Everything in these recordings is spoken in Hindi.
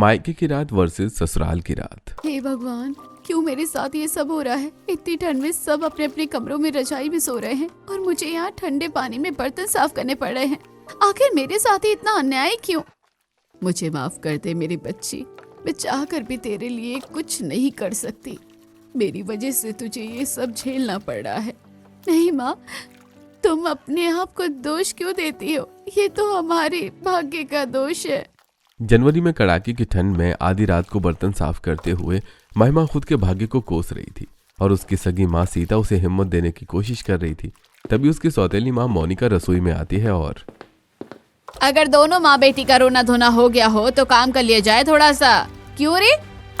मायके की रात वर्सेस ससुराल की रात। हे भगवान, क्यों मेरे साथ ये सब हो रहा है? इतनी ठंड में सब अपने अपने कमरों में रजाई में सो रहे हैं और मुझे यहाँ ठंडे पानी में बर्तन साफ करने पड़ रहे हैं। आखिर मेरे साथ ही इतना अन्याय क्यों? मुझे माफ कर दे मेरी बच्ची, मैं चाह कर भी तेरे लिए कुछ नहीं कर सकती। मेरी वजह से तुझे ये सब झेलना पड़ रहा है। नहीं माँ, तुम अपने आप को दोष क्यों देती हो? ये तो हमारे भाग्य का दोष है। जनवरी में कड़ाके की ठंड में आधी रात को बर्तन साफ करते हुए महिमा खुद के भाग्य को कोस रही थी और उसकी सगी माँ सीता उसे हिम्मत देने की कोशिश कर रही थी। तभी उसकी सौतेली माँ मोनिका रसोई में आती है और अगर दोनों माँ बेटी का रोना धोना हो गया हो तो काम कर लिया जाए थोड़ा सा। क्यों रे,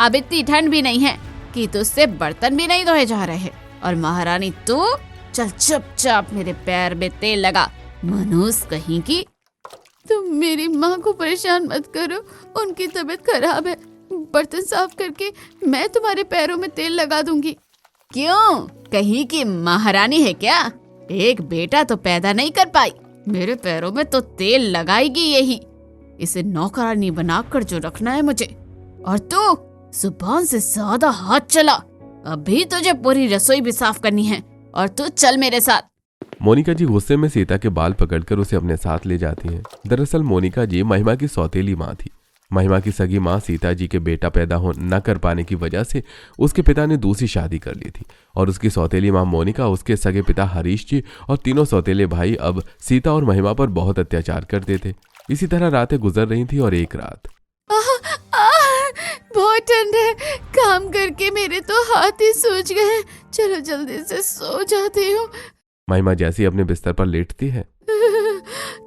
अब इतनी ठंड भी नहीं है कि तुझसे बर्तन भी नहीं धोए जा रहे। और महारानी तू चल चुपचाप मेरे पैर में तेल लगा, मनूस कहीं की। तुम मेरी माँ को परेशान मत करो, उनकी तबीयत खराब है। बर्तन साफ करके मैं तुम्हारे पैरों में तेल लगा दूंगी। क्यों, कहीं की महारानी है क्या? एक बेटा तो पैदा नहीं कर पाई, मेरे पैरों में तो तेल लगाएगी यही। इसे नौकरानी बनाकर जो रखना है मुझे। और तू जुबान से ज्यादा हाथ चला, अभी तुझे पूरी रसोई भी साफ करनी है। और तू चल मेरे साथ। मोनिका जी गुस्से में सीता के बाल पकड़कर उसे अपने साथ ले जाती हैं। दरअसल मोनिका जी महिमा की सौतेली माँ थी। महिमा की सगी माँ सीता जी के बेटा पैदा न कर पाने की वजह से उसके पिता ने दूसरी शादी कर ली थी और उसकी सौतेली माँ मोनिका, उसके सगे पिता हरीश जी और तीनों सौतेले भाई अब सीता और महिमा पर बहुत अत्याचार करते थे। इसी तरह रातें गुजर रही थी और एक रात बहुत ठंड है, काम करके मेरे तो हाथ ही सूज गए। चलो जल्दी से सो जाती हूँ। महिमा जैसी अपने बिस्तर पर लेटती है।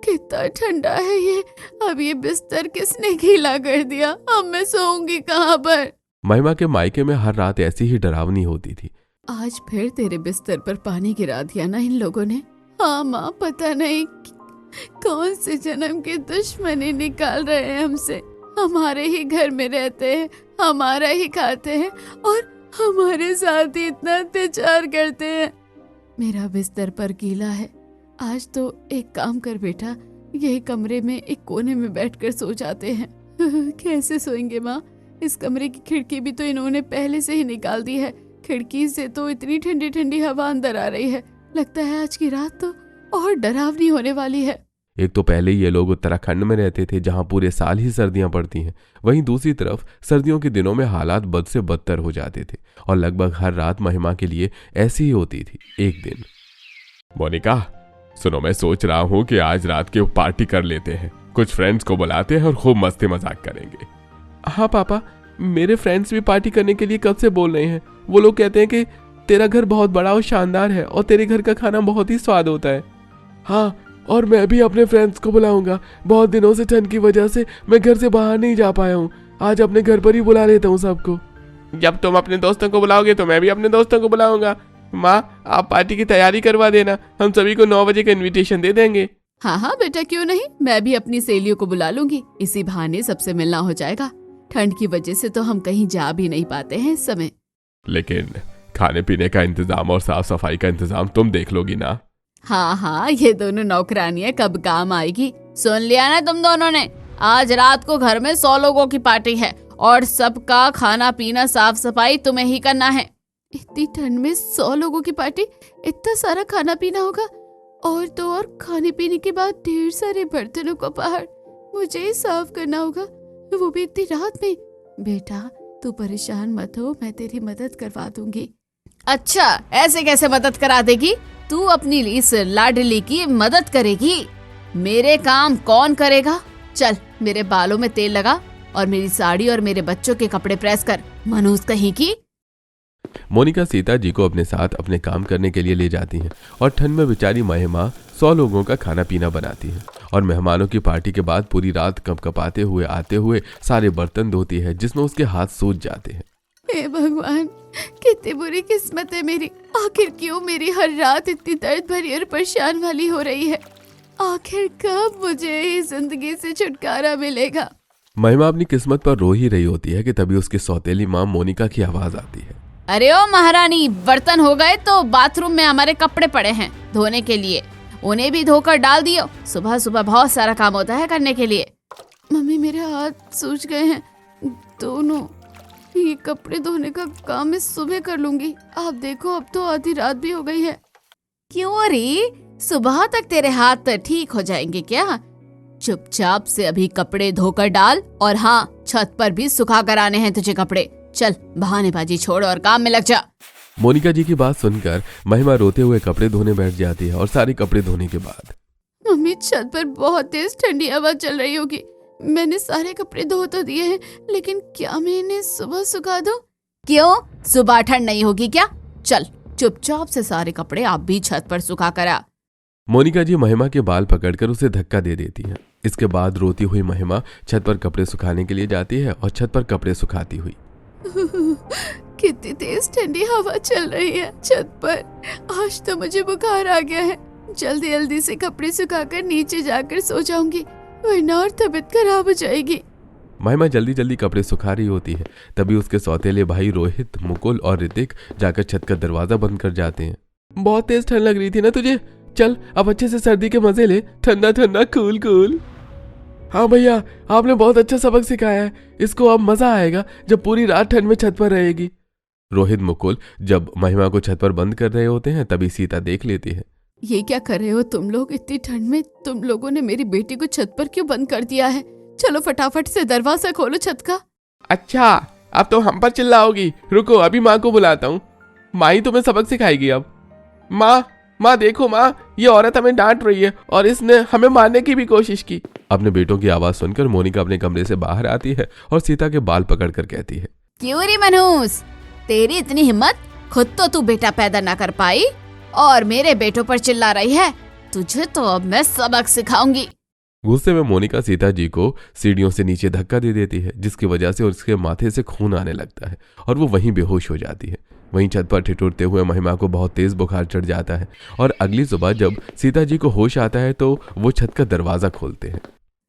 कितना ठंडा है ये, अब ये बिस्तर किसने गीला कर दिया? अब मैं सोऊंगी कहाँ पर? महिमा के मायके में हर रात ऐसी ही डरावनी होती थी। आज फिर तेरे बिस्तर पर पानी गिरा दिया ना इन लोगों ने। हाँ माँ, पता नहीं कौन से जन्म के दुश्मनी निकाल रहे हैं हमसे। हमारे ही घर में रहते हैं, हमारा ही खाते हैं और हमारे साथ ही इतना अत्याचार करते हैं। मेरा बिस्तर पर गीला है। आज तो एक काम कर बेटा, यही कमरे में एक कोने में बैठकर सो जाते हैं। कैसे सोएंगे माँ? इस कमरे की खिड़की भी तो इन्होंने पहले से ही निकाल दी है। खिड़की से तो इतनी ठंडी ठंडी हवा अंदर आ रही है। लगता है आज की रात तो और डरावनी होने वाली है। एक तो पहले ये लोग उत्तराखंड में रहते थे जहां पूरे साल ही सर्दियां पड़ती हैं। वहीं दूसरी तरफ सर्दियों के दिनों में हालात बद से बदतर हो जाते थे और लगभग हर रात महिमा के लिए ऐसी ही होती थी। एक दिन, मोनिका सुनो, मैं सोच रहा हूँ कि आज रात की पार्टी कर लेते हैं। कुछ फ्रेंड्स को बुलाते हैं और खूब मस्ती मजाक करेंगे। हाँ पापा, मेरे फ्रेंड्स भी पार्टी करने के लिए कब से बोल रहे हैं। वो लोग कहते हैं कि तेरा घर बहुत बड़ा और शानदार है और तेरे घर का खाना बहुत ही स्वाद होता है। हाँ, और मैं भी अपने फ्रेंड्स को बुलाऊंगा। बहुत दिनों से ठंड की वजह से मैं घर से बाहर नहीं जा पाया हूँ। आज अपने घर पर ही बुला लेता हूँ सबको। जब तुम अपने दोस्तों को बुलाओगे तो मैं भी अपने दोस्तों को बुलाऊंगा। माँ, आप पार्टी की तैयारी करवा देना, हम सभी को 9 बजे का इन्विटेशन दे देंगे। हाँ हाँ बेटा, क्यों नहीं, मैं भी अपनी सहेलियों को बुला लूंगी। इसी बहाने सबसे मिलना हो जाएगा। ठंड की वजह से तो हम कहीं जा भी नहीं पाते हैं इस समय। लेकिन खाने पीने का इंतजाम और साफ सफाई का इंतजाम तुम देख लोगी ना? हाँ हाँ, ये दोनों नौकरानियां कब काम आएगी। सुन लिया ना तुम दोनों ने, आज रात को घर में 100 लोगों की पार्टी है और सबका खाना पीना साफ सफाई तुम्हें ही करना है। इतनी ठंड में 100 लोगों की पार्टी, इतना सारा खाना पीना होगा और तो और खाने पीने के बाद ढेर सारे बर्तनों का पहाड़ मुझे ही साफ करना होगा, वो भी इतनी रात में। बेटा तू परेशान मत हो, मैं तेरी मदद करवा दूंगी। अच्छा, ऐसे कैसे मदद करा देगी? तू अपनी इस लाडली की मदद करेगी, मेरे काम कौन करेगा? चल मेरे बालों में तेल लगा और मेरी साड़ी और मेरे बच्चों के कपड़े प्रेस कर, मनूस कहीं की। मोनिका सीता जी को अपने साथ अपने काम करने के लिए ले जाती हैं और ठंड में बेचारी महिमा 100 लोगों का खाना पीना बनाती है और मेहमानों की पार्टी के बाद पूरी रात कपकपाते हुए आते हुए सारे बर्तन धोती है जिसमें उसके हाथ सूज जाते हैं। हे भगवान, कितनी बुरी किस्मत है मेरी। आखिर क्यों मेरी हर रात इतनी दर्द भरी और परेशान वाली हो रही है? आखिर कब मुझे इस जिंदगी से छुटकारा मिलेगा? महिमा अपनी किस्मत पर रो ही रही होती है कि तभी उसकी सौतेली माँ मोनिका की आवाज आती है। अरे ओ महारानी, बर्तन हो गए तो बाथरूम में हमारे कपड़े पड़े हैं धोने के लिए, उन्हें भी धोकर डाल दियो। सुबह सुबह बहुत सारा काम होता है करने के लिए। मम्मी, मेरे हाथ सूज गए हैं, दोनों, ये कपड़े धोने का काम मैं सुबह कर लूंगी। आप देखो अब तो आधी रात भी हो गई है। क्यों रे, सुबह तक तेरे हाथ ठीक हो जाएंगे क्या? चुपचाप से अभी कपड़े धोकर डाल, और हाँ, छत पर भी सुखा कर आने हैं तुझे कपड़े। चल बहानेबाजी छोड़ और काम में लग जा। मोनिका जी की बात सुनकर महिमा रोते हुए कपड़े धोने बैठ जाती है और सारे कपड़े धोने के बाद मम्मी, छत पर बहुत तेज ठंडी हवा चल रही होगी। मैंने सारे कपड़े धो तो दिए हैं, लेकिन क्या मैं इन्हें सुबह सुखा दूं? क्यों, सुबह ठंड नहीं होगी क्या? चल चुपचाप से सारे कपड़े आप भी छत पर सुखा कर आ। मोनिका जी महिमा के बाल पकड़कर उसे धक्का दे देती है। इसके बाद रोती हुई महिमा छत पर कपड़े सुखाने के लिए जाती है और छत पर कपड़े सुखाती हुई कितनी तेज ठंडी हवा चल रही है छत पर। आज तो मुझे बुखार आ गया है। जल्दी जल्दी से कपड़े सुखाकर नीचे जाकर सो जाऊंगी, वरना और तबीयत खराब हो जाएगी। महिमा जल्दी जल्दी कपड़े सुखा रही होती है, तभी उसके सौतेले भाई रोहित, मुकुल और ऋतिक जाकर छत का दरवाजा बंद कर जाते हैं। बहुत तेज ठंड लग रही थी ना तुझे? चल अब अच्छे से सर्दी के मजे ले, ठंडा ठंडा कूल कूल। हाँ भैया, आपने बहुत अच्छा सबक सिखाया है। इसको अब मजा आएगा जब पूरी रात ठंड में छत पर रहेगी। रोहित मुकुल जब महिमा को छत पर बंद कर रहे होते हैं, तभी सीता देख लेती है। ये क्या कर रहे हो तुम लोग इतनी ठंड में? तुम लोगों ने मेरी बेटी को छत पर क्यों बंद कर दिया है? चलो फटाफट से दरवाजा खोलो छत का। अच्छा, अब तो हम पर चिल्लाओगी। रुको, अभी माँ को बुलाता हूँ। माँ ही तुम्हें सबक सिखाएगी अब। माँ देखो माँ, ये औरत हमें डांट रही है और इसने हमें मारने की भी कोशिश की। अपने बेटों की आवाज सुनकर मोनिका अपने कमरे से बाहर आती है और सीता के बाल पकड़कर कहती है, क्यों रे मनहूस, तेरी इतनी हिम्मत? खुद तो तू बेटा पैदा ना कर पाई और मेरे बेटों पर चिल्ला रही है। तुझे तो अब मैं सबक सिखाऊंगी। गुस्से में मोनिका सीता जी को सीढ़ियों से नीचे धक्का दे देती है, जिसकी वजह से उसके माथे से खून आने लगता है और वो वहीं बेहोश हो जाती है। वहीं छत पर ठिठुरते हुए महिमा को बहुत तेज बुखार चढ़ जाता है और अगली सुबह जब सीता जी को होश आता है तो वो छत का दरवाजा खोलते हैं।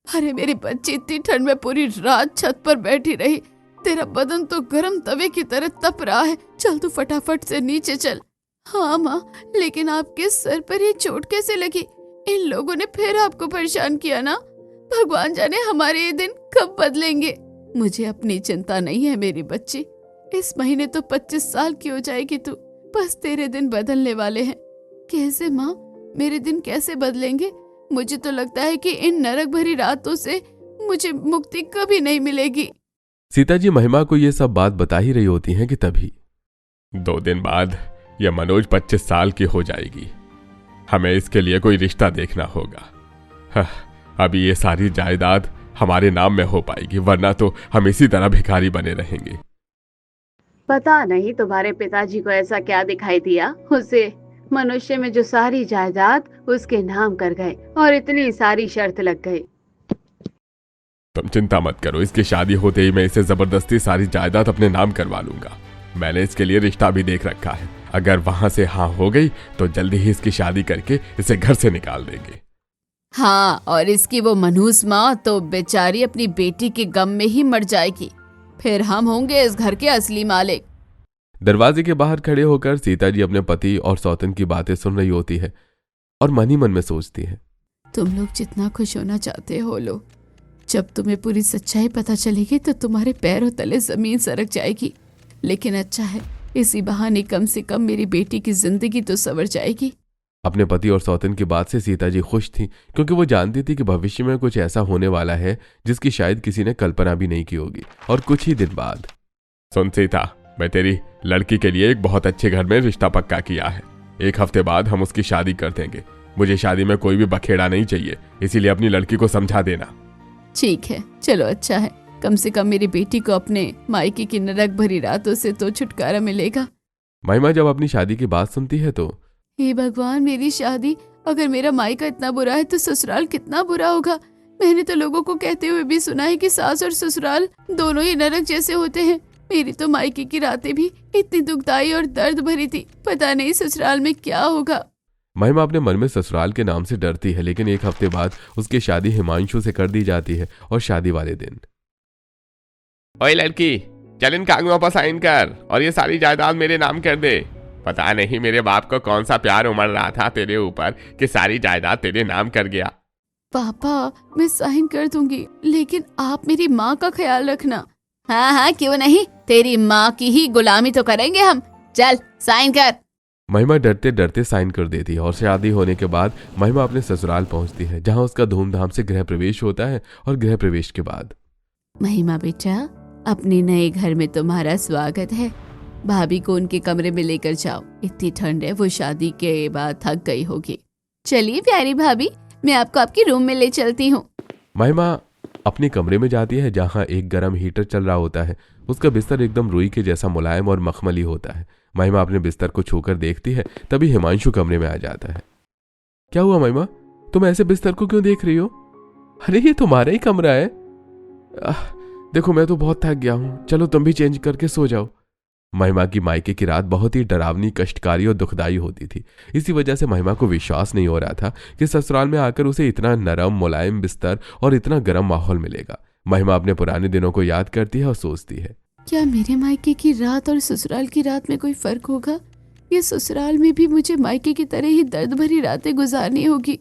अरे मेरी बच्ची, इतनी ठंड में पूरी रात छत पर बैठी रही। तेरा बदन तो गर्म तवे की तरह तप रहा है। चल तू फटाफट से नीचे चल। हाँ माँ, लेकिन आपके सर पर ये चोट कैसे लगी? इन लोगों ने फिर आपको परेशान किया ना? भगवान जाने हमारे ये दिन कब बदलेंगे। मुझे अपनी चिंता नहीं है मेरी बच्ची। इस महीने तो 25 साल की हो जाएगी तू। बस तेरे दिन बदलने वाले हैं। कैसे माँ, मेरे दिन कैसे बदलेंगे? मुझे तो लगता है कि इन नरक भरी रातों से मुझे मुक्ति कभी नहीं मिलेगी। सीता जी महिमा को ये सब बात बता ही रही होती हैं कि तभी 2 दिन बाद यह मनोज 25 साल की हो जाएगी। हमें इसके लिए कोई रिश्ता देखना होगा। अभी ये सारी जायदाद हमारे नाम में हो पाएगी, वरना तो हम इसी तरह भिखारी बने रहेंगे। पता नहीं तुम्हारे पिताजी को ऐसा क्या दिखाई दिया, उसे मनुष्य में जो सारी जायदाद उसके नाम कर गए और इतनी सारी शर्त लग गई। तुम चिंता मत करो, इसकी शादी होते ही मैं इसे जबरदस्ती सारी जायदाद अपने नाम करवा लूंगा। मैंने इसके लिए रिश्ता भी देख रखा है। अगर वहां से हाँ हो गई तो जल्दी ही इसकी शादी करके इसे घर से निकाल देंगे। हाँ, और इसकी वो मनहूस माँ तो बेचारी अपनी बेटी के गम में ही मर जाएगी। फिर हम होंगे इस घर के असली मालिक। दरवाजे के बाहर खड़े होकर सीता जी अपने पति और सौतन की बातें सुन रही होती है और मन ही मन में सोचती है, तुम लोग जितना खुश होना चाहते हो लो, जब तुम्हें पूरी सच्चाई पता चलेगी तो तुम्हारे पैरों तले जमीन सरक जाएगी। लेकिन अच्छा है, इसी बहाने कम से कम मेरी बेटी की जिंदगी तो संवर जाएगी। अपने पति और सौतन की बात से सीता जी खुश थी, क्योंकि वो जानती थी कि भविष्य में कुछ ऐसा होने वाला है जिसकी शायद किसी ने कल्पना भी नहीं की होगी। और कुछ ही दिन बाद, सुन सीता, मैं तेरी लड़की के लिए एक बहुत अच्छे घर में रिश्ता पक्का किया है। 1 हफ्ते बाद हम उसकी शादी कर देंगे। मुझे शादी में कोई भी बखेड़ा नहीं चाहिए, इसीलिए अपनी लड़की को समझा देना। ठीक है, चलो अच्छा है, कम से कम मेरी बेटी को अपने मायके की नरक भरी रातों से तो छुटकारा मिलेगा। महिमा जब अपनी शादी की बात सुनती है तो, हे भगवान, मेरी शादी, अगर मेरा मायका इतना बुरा है तो ससुराल कितना बुरा होगा। मैंने तो लोगों को कहते हुए भी सुना है कि सास और ससुराल दोनों ही नरक जैसे होते हैं। मेरी तो मायके की रातें भी इतनी दुखदाई और दर्द भरी थी। पता नहीं ससुराल में क्या होगा। महिमा अपने मन में ससुराल के नाम से डरती है, लेकिन 1 हफ्ते बाद उसकी शादी हिमांशु से कर दी जाती है। और शादी वाले दिन, ओए लड़की, चल इन कागजों पर साइन कर और ये सारी जायदाद मेरे नाम कर दे। पता नहीं मेरे बाप को कौन सा प्यार उमड़ रहा था तेरे ऊपर कि सारी जायदाद तेरे नाम कर गया। पापा, मैं साइन कर दूंगी, लेकिन आप मेरी माँ का ख्याल रखना। हाँ हाँ क्यों नहीं, तेरी माँ की ही गुलामी तो करेंगे हम। चल साइन कर। महिमा डरते डरते साइन कर देती है और शादी होने के बाद महिमा अपने ससुराल पहुंचती है, जहां उसका धूमधाम से गृह प्रवेश होता है। और गृह प्रवेश के बाद महिमा बेटा, अपने नए घर में तुम्हारा स्वागत है। भाभी को उनके कमरे में लेकर जाओ, इतनी ठंड है, वो शादी के बाद थक गई होगी। चलिए प्यारी भाभी, मैं आपको आपके रूम में ले चलती हूँ। महिमा अपने कमरे में जाती है, जहां एक गर्म हीटर चल रहा होता है। उसका बिस्तर एकदम रुई के जैसा मुलायम और मखमली होता है। महिमा अपने बिस्तर को छूकर देखती है, तभी हिमांशु कमरे में आ जाता है। क्या हुआ महिमा, तुम ऐसे बिस्तर को क्यों देख रही हो? अरे ये तुम्हारा ही कमरा है। देखो मैं तो बहुत थक गया हूं, चलो तुम भी चेंज करके सो जाओ। महिमा की मायके की रात बहुत ही डरावनी, कष्टकारी और दुखदाई होती थी। इसी वजह से महिमा को विश्वास नहीं हो रहा था कि ससुराल में आकर उसे इतना नरम मुलायम बिस्तर और इतना गर्म माहौल मिलेगा। महिमा अपने पुराने दिनों को याद करती है और सोचती है, क्या मेरे मायके की रात और ससुराल की रात में कोई फर्क होगा? ये ससुराल में भी मुझे मायके की तरह ही दर्द भरी रातें गुजारनी होगी।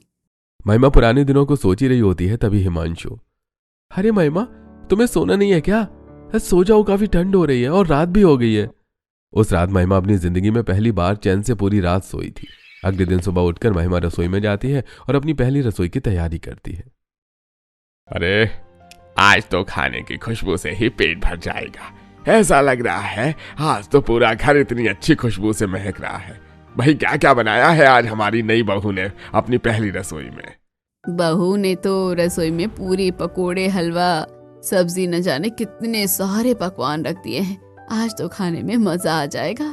महिमा पुराने दिनों को सोच ही रही होती है, तभी हिमांशु, अरे महिमा तुम्हें सोना नहीं है क्या? सो जाओ, काफी ठंड हो रही है और रात भी हो गई है। उस रात महिमा अपनी जिंदगी में पहली बार चैन से पूरी रात सोई थी। अगले दिन सुबह उठकर महिमा रसोई में जाती है और अपनी पहली रसोई की तैयारी करती है। अरे आज तो खाने की खुशबू से ही पेट भर जाएगा। ऐसा लग रहा है आज तो पूरा घर इतनी अच्छी खुशबू से महक रहा है। भाई क्या क्या बनाया है आज हमारी नई बहू ने अपनी पहली रसोई में? बहू ने तो रसोई में पूरी, पकोड़े, हलवा, सब्जी, न जाने कितने सारे पकवान रख दिए हैं। आज तो खाने में मजा आ जाएगा।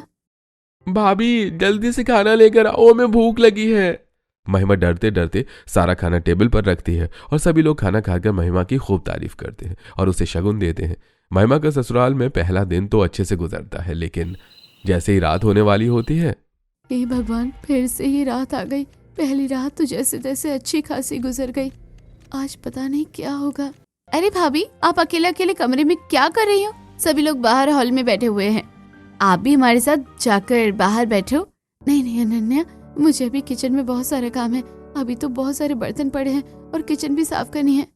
भाभी जल्दी से खाना लेकर आओ, हमें भूख लगी है। महिमा डरते डरते सारा खाना टेबल पर रखती है और सभी लोग खाना खाकर महिमा की खूब तारीफ करते हैं और उसे शगुन देते हैं। महिमा का ससुराल में पहला दिन तो अच्छे से गुजरता है, लेकिन जैसे ही रात होने वाली होती है, हे भगवान, फिर से ये रात आ गई। पहली रात तो जैसे तैसे अच्छी खासी गुजर गई, आज पता नहीं क्या होगा। अरे भाभी, आप अकेले अकेले कमरे में क्या कर रही हो? सभी लोग बाहर हॉल में बैठे हुए हैं, आप भी हमारे साथ जाकर बाहर बैठो। नहीं नहीं अनन्या, मुझे अभी किचन में बहुत सारा काम है। अभी तो बहुत सारे बर्तन पड़े हैं और किचन भी साफ करनी है।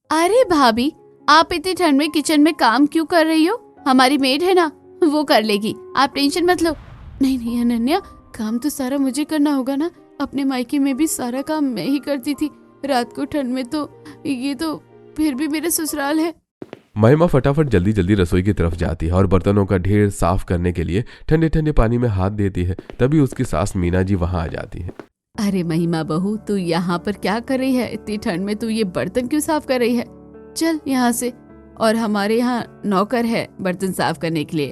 अरे भाभी, आप इतनी ठंड में किचन में काम क्यों कर रही हो? हमारी मेड है ना, वो कर लेगी, आप टेंशन मत लो। नहीं नहीं अनन्या, काम तो सारा मुझे करना होगा ना। अपने मायके में भी सारा काम मैं ही करती थी। रात को ठंड में तो ये तो फिर भी मेरे ससुराल है। महिमा फटाफट जल्दी जल्दी रसोई की तरफ जाती है और बर्तनों का ढेर साफ करने के लिए ठंडे ठंडे पानी में हाथ देती है। तभी उसकी सास मीना जी वहां आ जाती है। अरे महिमा बहू, तू यहाँ पर क्या कर रही है? इतनी ठंड में तू ये बर्तन क्यों साफ कर रही है? चल यहाँ से। और हमारे यहाँ नौकर है बर्तन साफ करने के लिए,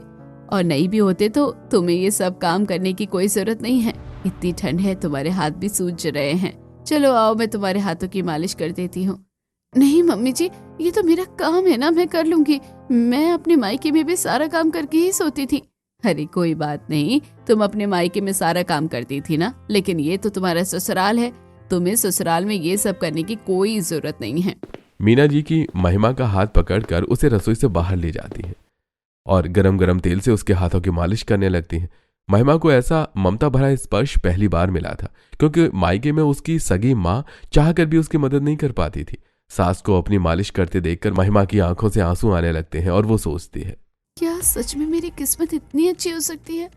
और नहीं भी होते तो तुम्हें ये सब काम करने की कोई जरूरत नहीं है। इतनी ठंड है, तुम्हारे हाथ भी सूज रहे हैं। चलो आओ, मैं तुम्हारे हाथों की मालिश कर देती हूँ। नहीं मम्मी जी, ये तो मेरा काम है ना, मैं कर लूंगी। मैं अपने मायके में भी सारा काम करके ही सोती थी। अरे कोई बात नहीं, तुम अपने मायके में सारा काम करती थी ना, लेकिन ये तो तुम्हारा ससुराल है, तुम्हें ससुराल में ये सब करने की कोई जरूरत नहीं है। मीना जी की महिमा का हाथ पकड़कर उसे रसोई से बाहर ले जाती है और गरम गरम तेल से उसके हाथों की मालिश करने लगती है। महिमा को ऐसा ममता भरा स्पर्श पहली बार मिला था, क्योंकि मायके में उसकी सगी माँ चाहकर भी उसकी मदद नहीं कर पाती थी। सास को अपनी मालिश करते देखकर महिमा की आंखों से आंसू आने लगते हैं और वो सोचती है, क्या सच में मेरी किस्मत इतनी अच्छी हो सकती है?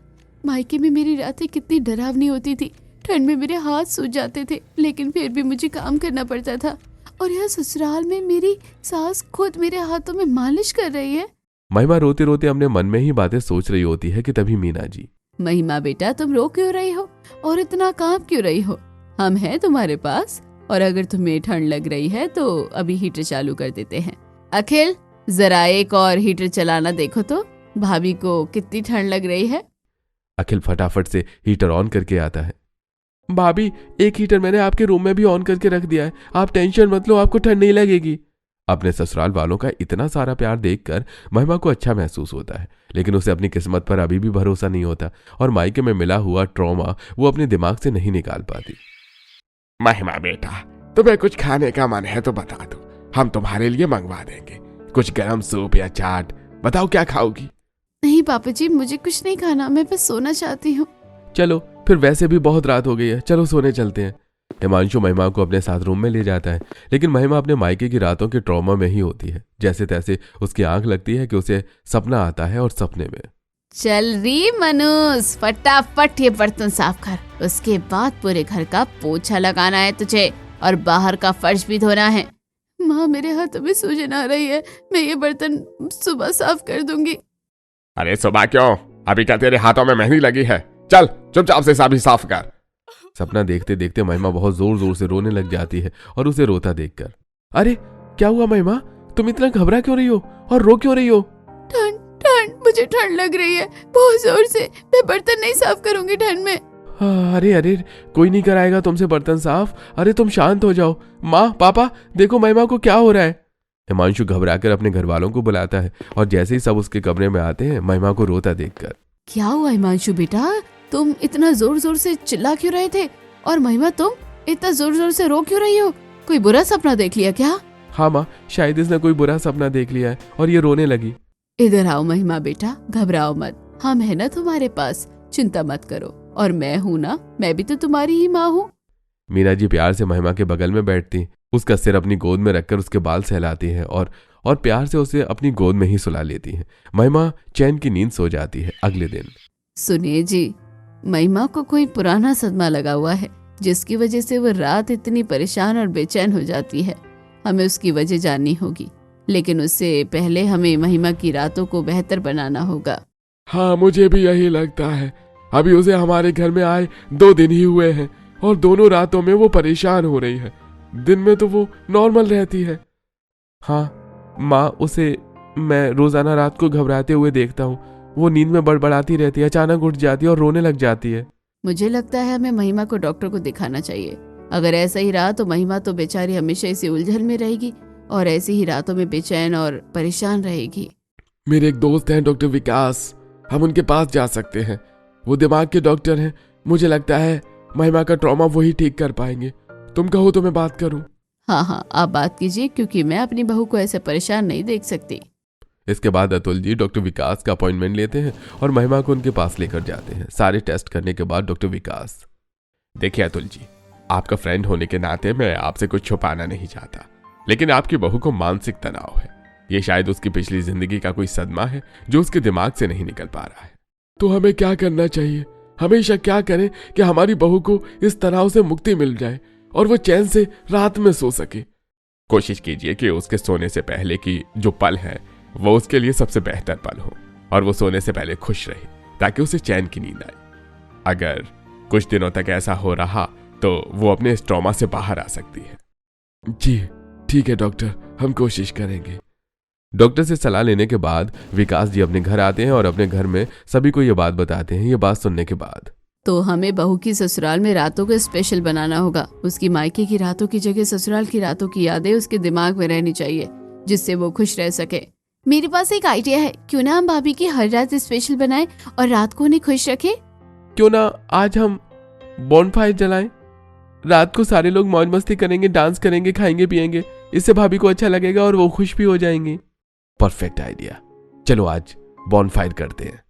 मायके में मेरी रातें कितनी डरावनी होती थी, ठंड में मेरे हाथ सूज जाते थे, लेकिन फिर भी मुझे काम करना पड़ता था। और यह ससुराल में मेरी सास खुद मेरे हाथों में मालिश कर रही है। महिमा रोते रोते अपने मन में ही बातें सोच रही होती है कि तभी मीना जी, महिमा बेटा, तुम रो क्यों रही हो और इतना कांप क्यों रही हो? हम हैं तुम्हारे पास, और अगर तुम्हें ठंड लग रही है तो अभी हीटर चालू कर देते हैं। अखिल, जरा एक और हीटर चलाना देखो तो, भाभी को कितनी ठंड लग रही है। अखिल फटाफट से हीटर ऑन करके आता है। भाभी, एक हीटर मैंने आपके रूम में भी ऑन करके रख दिया है, आप टेंशन मत लो, आपको ठंड नहीं लगेगी। अपने ससुराल वालों का इतना सारा प्यार देखकर महिमा को अच्छा महसूस होता है, लेकिन उसे अपनी किस्मत पर अभी भी भरोसा नहीं होता और मायके में मिला हुआ ट्रॉमा वो अपने दिमाग से नहीं निकाल पाती। महिमा बेटा, तुम्हें कुछ खाने का मन है तो बता दो, हम तुम्हारे लिए मंगवा देंगे। कुछ गरम सूप या चाट, बताओ क्या खाओगी? नहीं पापा जी, मुझे कुछ नहीं खाना, मैं बस सोना चाहती हूँ। चलो फिर, वैसे भी बहुत रात हो गई है, चलो सोने चलते हैं। हिमांशु महिमा को अपने साथ रूम में ले जाता है, लेकिन महिमा अपने मायके की रातों के ट्रॉमा में ही होती है। जैसे तैसे उसकी आंख लगती है कि उसे सपना आता है और सपने में चल री मनुस, फटाफट ये बर्तन साफ कर, उसके बाद पूरे घर का पोछा लगाना है तुझे और बाहर का फर्श भी धोना है। माँ मेरे हाथों में सूजन आ रही है, मैं ये बर्तन सुबह साफ कर दूंगी। अरे सुबह क्यों, अभी क्या तेरे हाथों में मेहंदी लगी है? चल चुपचाप से सभी साफ कर। सपना देखते देखते महिमा बहुत जोर जोर से रोने लग जाती है और उसे रोता देखकर, अरे क्या हुआ महिमा, तुम इतना घबरा क्यों रही हो और रो क्यों रही हो? ठंड ठंड, मुझे ठंड लग रही है बहुत जोर से, मैं बर्तन नहीं साफ करूंगी ठंड में। अरे अरे कोई नहीं कराएगा तुमसे बर्तन साफ, अरे तुम शांत हो जाओ। माँ पापा देखो महिमा को क्या हो रहा है। हिमांशु घबराकर अपने घर वालों को बुलाता है और जैसे ही सब उसके कमरे में आते हैं महिमा को रोता देखकर, क्या हुआ हिमांशु बेटा, तुम इतना जोर जोर से चिल्ला क्यों रहे थे? और महिमा तुम इतना जोर जोर से रो क्यों रही हो? कोई बुरा सपना देख लिया क्या? हाँ माँ, शायद इसने कोई बुरा सपना देख लिया है और ये रोने लगी। इधर आओ महिमा बेटा, घबराओ मत, हम है ना तुम्हारे पास, चिंता मत करो। और मैं हूँ ना, मैं भी तो तुम्हारी ही माँ हूँ। मीना जी प्यार से महिमा के बगल में बैठती, उसका सिर अपनी गोद में रखकर उसके बाल सहलाती हैं और प्यार से उसे अपनी गोद में ही सुला लेती हैं। महिमा चैन की नींद सो जाती है। अगले दिन सुनिए जी, महिमा को कोई पुराना सदमा लगा हुआ है, जिसकी वजह से वो रात इतनी परेशान और बेचैन हो जाती है। हमें उसकी वजह जाननी होगी, लेकिन उससे पहले हमें महिमा की रातों को बेहतर बनाना होगा। हाँ मुझे भी यही लगता है। अभी उसे हमारे घर में आए 2 दिन ही हुए हैं और दोनों रातों में वो परेशान हो रही है। दिन में तो वो नॉर्मल रहती है। हाँ माँ, उसे मैं रोजाना रात को घबराते हुए देखता हूँ, वो नींद में बड़बड़ाती रहती है, अचानक उठ जाती है और रोने लग जाती है। मुझे लगता है हमें महिमा को डॉक्टर को दिखाना चाहिए। अगर ऐसा ही रहा तो महिमा तो बेचारी हमेशा इसी उलझन में रहेगी और ऐसी ही रातों में बेचैन और परेशान रहेगी। मेरे एक दोस्त हैं डॉक्टर विकास, हम उनके पास जा सकते हैं। वो दिमाग के डॉक्टर हैं। मुझे लगता है महिमा का ट्रॉमा वही ठीक कर पाएंगे। तुम कहो तो मैं बात करूं? हाँ आप बात कीजिए, क्योंकि मैं अपनी बहू को ऐसे परेशान नहीं देख सकती। इसके बाद अतुल जी डॉक्टर विकास का अपॉइंटमेंट लेते हैं और महिमा को उनके पास लेकर जाते हैं। सारे टेस्ट करने के बाद डॉक्टर विकास, देखिए अतुल जी, आपका फ्रेंड होने के नाते मैं आपसे कुछ छुपाना नहीं चाहता, लेकिन आपकी बहू को मानसिक तनाव है। ये शायद उसकी पिछली जिंदगी का कोई सदमा है जो उसके दिमाग से नहीं निकल पा रहा है। तो हमें क्या करना चाहिए? हमेशा क्या करें कि हमारी बहू को इस तनाव से मुक्ति मिल जाए और वो चैन से रात में सो सके। कोशिश कीजिए कि उसके सोने से पहले की जो पल है वो उसके लिए सबसे बेहतर पल हो और वो सोने से पहले खुश रहे, ताकि उसे चैन की नींद आए। अगर कुछ दिनों तक ऐसा हो रहा तो वो अपने इस ट्रॉमा से बाहर आ सकती है। जी ठीक है डॉक्टर, हम कोशिश करेंगे। डॉक्टर से सलाह लेने के बाद विकास जी अपने घर आते हैं और अपने घर में सभी को ये बात बताते हैं। ये बात सुनने के बाद तो हमें बहू की ससुराल में रातों को स्पेशल बनाना होगा। उसकी मायके की रातों की जगह ससुराल की रातों की यादें उसके दिमाग में रहनी चाहिए, जिससे वो खुश रह सके। मेरे पास एक आइडिया है, क्यों ना हम भाभी की हर रात स्पेशल बनाएं और रात को उन्हें खुश रखें। क्यों ना आज हम बॉनफायर जलाएं, रात को सारे लोग मौज मस्ती करेंगे, डांस करेंगे, खाएंगे पिएंगे, इससे भाभी को अच्छा लगेगा और वो खुश भी हो जाएंगी। परफेक्ट आइडिया, चलो आज बॉनफायर करते हैं।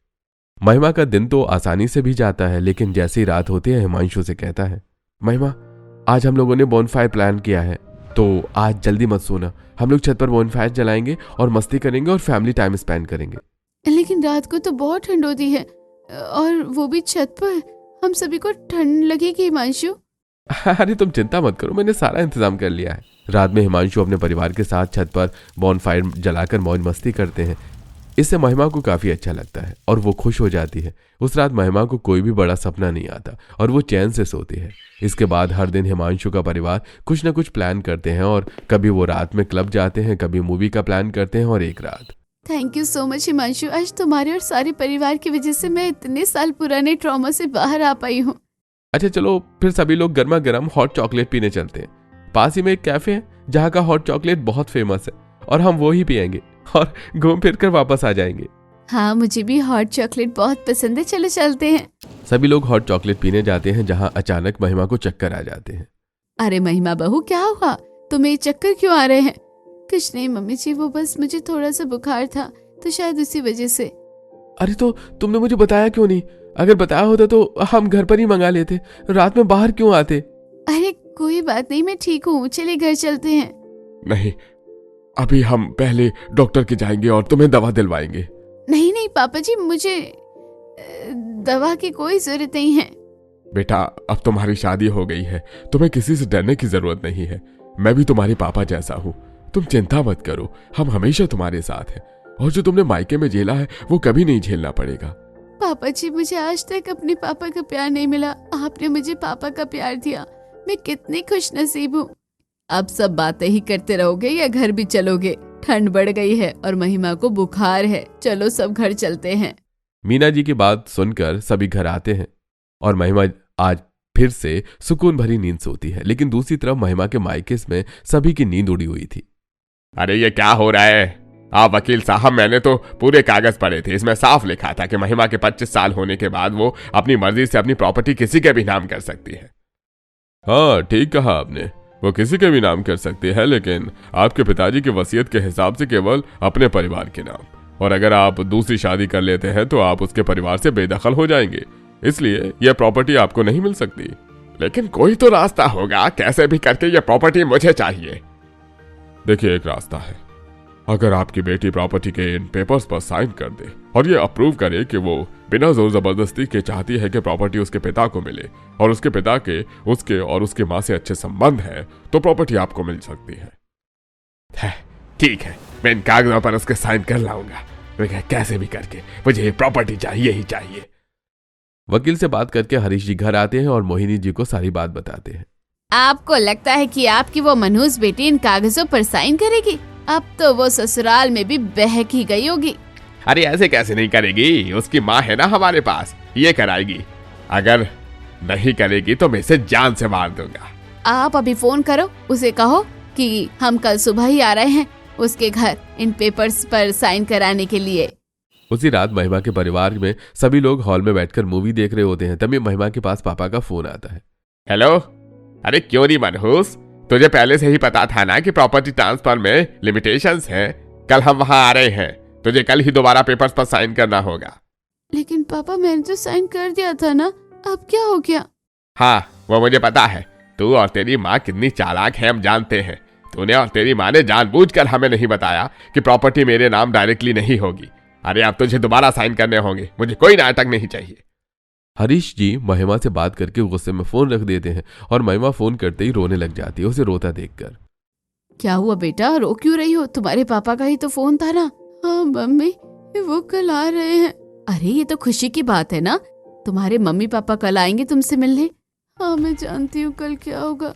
महिमा का दिन तो आसानी से भी जाता है, लेकिन जैसे ही रात होती है हिमांशु से कहता है, महिमा आज हम लोगों ने बॉनफायर प्लान किया है, तो आज जल्दी मत सोना, हम लोग छत पर बॉनफायर जलाएंगे और मस्ती करेंगे और फैमिली टाइम स्पेंड करेंगे। लेकिन रात को तो बहुत ठंड होती है और वो भी छत पर, हम सभी को ठंड लगेगी हिमांशु। अरे तुम चिंता मत करो, मैंने सारा इंतजाम कर लिया है। रात में हिमांशु अपने परिवार के साथ छत पर बॉनफायर जलाकर मौज मस्ती करते हैं। इससे महिमा को काफी अच्छा लगता है और वो खुश हो जाती है। उस रात महिमा को कोई भी बड़ा सपना नहीं आता और वो चैन से सोती है। इसके बाद हर दिन हिमांशु का परिवार कुछ न कुछ प्लान करते हैं और कभी वो रात में क्लब जाते हैं, कभी मूवी का प्लान करते हैं और एक रात। Thank you so much Himanshu, आज तुम्हारे और सारे परिवार की वजह से मैं इतने साल पुराने ट्रॉमा से बाहर आ पाई हूँ। अच्छा चलो फिर सभी लोग गर्मा गर्म हॉट चॉकलेट पीने चलते हैं। पास ही में एक कैफे है जहाँ का हॉट चॉकलेट बहुत फेमस है और हम वो ही पियेंगे और घूम फिर कर वापस आ जाएंगे। हाँ मुझे भी हॉट चॉकलेट बहुत पसंद है, चलो चलते हैं। सभी लोग हॉट चॉकलेट पीने जाते हैं, जहाँ अचानक महिमा को चक्कर आ जाते हैं। अरे महिमा बहू क्या हुआ, तुम्हें चक्कर क्यों आ रहे हैं? कुछ नहीं मम्मी जी, वो बस मुझे थोड़ा सा बुखार था तो शायद उसी वजह से। अरे तो तुमने मुझे बताया क्यों नहीं? अगर बताया होता तो हम घर पर ही मंगा लेते, रात में बाहर क्यों आते? अरे कोई बात नहीं, मैं ठीक हूँ, चलिए घर चलते हैं। नहीं, अभी हम पहले डॉक्टर के जाएंगे और तुम्हें दवा दिलवाएंगे। नहीं नहीं पापा जी, मुझे दवा की कोई जरूरत नहीं है। बेटा, अब तुम्हारी शादी हो गई है, तुम्हें किसी से डरने की जरूरत नहीं है। मैं भी तुम्हारे पापा जैसा हूँ, तुम चिंता मत करो, हम हमेशा तुम्हारे साथ हैं। और जो तुमने मायके में झेला है वो कभी नहीं झेलना पड़ेगा। पापा जी, मुझे आज तक अपने पापा का प्यार नहीं मिला, आपने मुझे पापा का प्यार दिया, मैं कितनी खुश नसीब हूँ। अब सब बातें ही करते रहोगे या घर भी चलोगे? ठंड बढ़ गई है और महिमा को बुखार है, चलो सब घर चलते हैं। मीना जी की बात सुनकर सभी घर आते हैं और महिमा आज फिर से सुकून भरी नींद सोती है। लेकिन दूसरी तरफ महिमा के मायके में सभी की नींद उड़ी हुई थी। अरे ये क्या हो रहा है? आप वकील साहब, मैंने तो पूरे कागज पढ़े थे, इसमें साफ लिखा था कि महिमा के 25 साल होने के बाद वो अपनी मर्जी से अपनी प्रॉपर्टी किसी के भी नाम कर सकती है। हाँ, ठीक कहा आपने, वो किसी के भी नाम कर सकती है, लेकिन आपके पिताजी की वसीयत के हिसाब से केवल अपने परिवार के नाम। और अगर आप दूसरी शादी कर लेते हैं तो आप उसके परिवार से बेदखल हो जाएंगे, इसलिए यह प्रॉपर्टी आपको नहीं मिल सकती। लेकिन कोई तो रास्ता होगा, कैसे भी करके ये प्रॉपर्टी मुझे चाहिए। देखिए, एक रास्ता है। अगर आपकी बेटी प्रॉपर्टी के इन पेपर्स पर साइन कर दे और ये अप्रूव करे कि वो बिना जोर जबरदस्ती के चाहती है कि प्रॉपर्टी उसके पिता को मिले और उसके पिता के उसके और उसकी माँ से अच्छे संबंध है, तो प्रॉपर्टी आपको मिल सकती है। ठीक है, मैं इन कागजों पर उसके साइन कर लाऊंगा, कैसे भी करके मुझे ये प्रॉपर्टी चाहिए ही चाहिए। वकील से बात करके हरीश जी घर आते हैं और मोहिनी जी को सारी बात बताते हैं। आपको लगता है कि आपकी वो मनहूस बेटी इन कागजों पर साइन करेगी? अब तो वो ससुराल में भी बहक ही गई होगी। अरे ऐसे कैसे नहीं करेगी, उसकी माँ है ना हमारे पास, ये कराएगी। अगर नहीं करेगी तो मैं इसे जान से मार दूंगा। आप अभी फोन करो, उसे कहो कि हम कल सुबह ही आ रहे हैं उसके घर इन पेपर्स पर साइन कराने के लिए। उसी रात महिमा के परिवार में सभी लोग हॉल में बैठकर मूवी देख रहे होते हैं। तभी महिमा के पास पापा का फोन आता है। हेलो, अरे क्यों नहीं मनहूस, तुझे पहले से ही पता था ना कि प्रॉपर्टी ट्रांसफर में लिमिटेशंस हैं। कल हम वहां आ रहे हैं, तुझे कल ही दोबारा पेपर्स पर साइन करना होगा। लेकिन पापा, मैंने तो साइन कर दिया था ना, अब क्या हो गया? हाँ, वो मुझे पता है, तू और तेरी माँ कितनी चालाक है, हम जानते हैं। तूने और तेरी माँ ने जानबूझकर हमें नहीं बताया कि प्रॉपर्टी मेरे नाम डायरेक्टली नहीं होगी। अरे अब तुझे दोबारा साइन करने होंगे, मुझे कोई नाटक नहीं चाहिए। हरीश जी महिमा से बात करके गुस्से में फोन रख देते हैं और महिमा फोन करते ही रोने लग जाती है, उसे रोता देखकर। क्या हुआ बेटा, रो क्यों रही हो? तुम्हारे पापा का ही तो फोन था ना। हाँ मम्मी, वो कल आ रहे हैं। अरे ये तो खुशी की बात है ना, तुम्हारे मम्मी पापा कल आएंगे तुमसे मिलने। हाँ मैं जानती हूँ कल क्या होगा।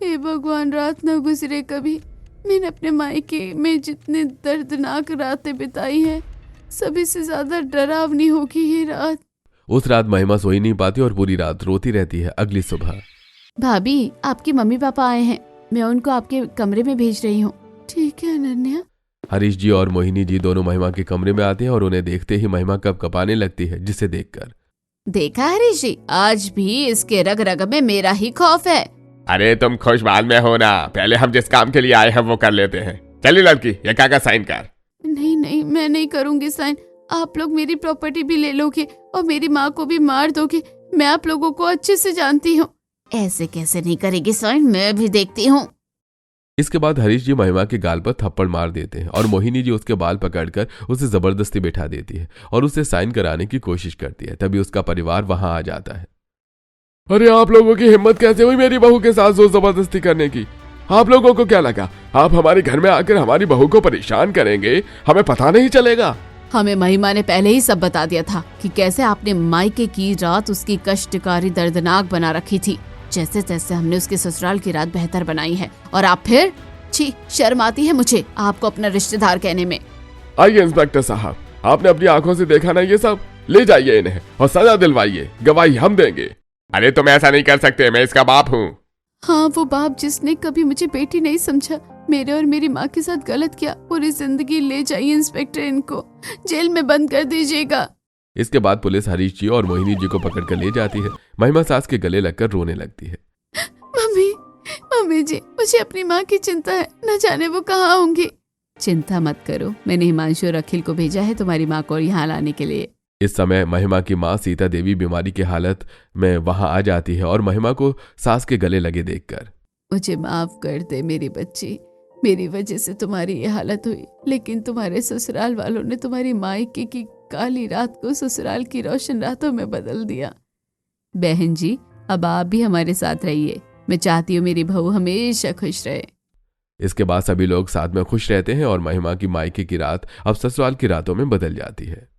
हे भगवान, रात न गुजरे कभी। मैंने अपने मायके में जितने दर्दनाक रातें बिताई हैं, सभी से ज्यादा डरावनी होगी ये रात। उस रात महिमा सो ही नहीं पाती और पूरी रात रोती रहती है। अगली सुबह, भाभी, आपके मम्मी पापा आए हैं, मैं उनको आपके कमरे में भेज रही हूँ। ठीक है अनन्या। हरीश जी और मोहिनी जी दोनों महिमा के कमरे में आते हैं और उन्हें देखते ही महिमा कपकपाने लगती है, जिसे देखकर। देखा हरीश जी, आज भी इसके रग रग में मेरा ही खौफ है। अरे तुम खुश बाद में हो ना, पहले हम जिस काम के लिए आए हैं वो कर लेते हैं। चलिए लड़की, ये कागज साइन कर। नहीं नहीं, मैं नहीं करूंगी साइन। आप लोग मेरी प्रॉपर्टी भी ले लोगे और मेरी माँ को भी मार दोगे, मैं आप लोगों को अच्छे से जानती हूँ। ऐसे कैसे नहीं करेगी साइन, मैं भी देखती हूँ। इसके बाद हरीश जी महिमा के गाल पर थप्पड़ मार देते हैं और मोहिनी जी उसके बाल पकड़कर उसे जबरदस्ती बिठा देती है और उसे साइन कराने की कोशिश करती है। तभी उसका परिवार वहां आ जाता है। अरे आप लोगों की हिम्मत कैसे हुई मेरी बहू के साथ जोर जबरदस्ती करने की? आप लोगों को क्या लगा आप हमारे घर में आकर हमारी बहू को परेशान करेंगे, हमें पता नहीं चलेगा? हमें महिमा ने पहले ही सब बता दिया था कि कैसे आपने मायके की रात उसकी कष्टकारी दर्दनाक बना रखी थी। जैसे तैसे हमने उसके ससुराल की रात बेहतर बनाई है और आप फिर? छी, शर्म आती है मुझे आपको अपना रिश्तेदार कहने में। आइए इंस्पेक्टर साहब, आपने अपनी आंखों से देखा ना ये सब, ले जाइए इन्हें और सजा दिलवाइए, गवाही हम देंगे। अरे तुम ऐसा नहीं कर सकते, मैं इसका बाप हूँ। हाँ, वो बाप जिसने कभी मुझे बेटी नहीं समझा, मेरे और मेरी माँ के साथ गलत किया, पूरी जिंदगी ले जाइए इंस्पेक्टर, इनको जेल में बंद कर दीजिएगा। इसके बाद पुलिस हरीश जी और मोहिनी जी को पकड़कर ले जाती है। महिमा सास के गले लगकर रोने लगती है। मम्मी जी, मुझे अपनी माँ की चिंता है, न जाने वो कहाँ होंगी। चिंता मत करो, मैंने हिमांशु और अखिल को भेजा है तुम्हारी माँ को यहाँ लाने के लिए। इस समय महिमा की माँ सीता देवी बीमारी की हालत में वहां आ जाती है और महिमा को सास के गले लगे देखकर मुझे माफ कर दे मेरी बच्ची, मेरी वजह से तुम्हारी ये हालत हुई, लेकिन तुम्हारे ससुराल वालों ने तुम्हारी मायके की काली रात को ससुराल की रोशन रातों में बदल दिया। बहन जी, अब आप भी हमारे साथ रहिए, मैं चाहती हूँ मेरी बहू हमेशा खुश रहे। इसके बाद सभी लोग साथ में खुश रहते हैं और महिमा की मायके की रात अब ससुराल की रातों में बदल जाती है।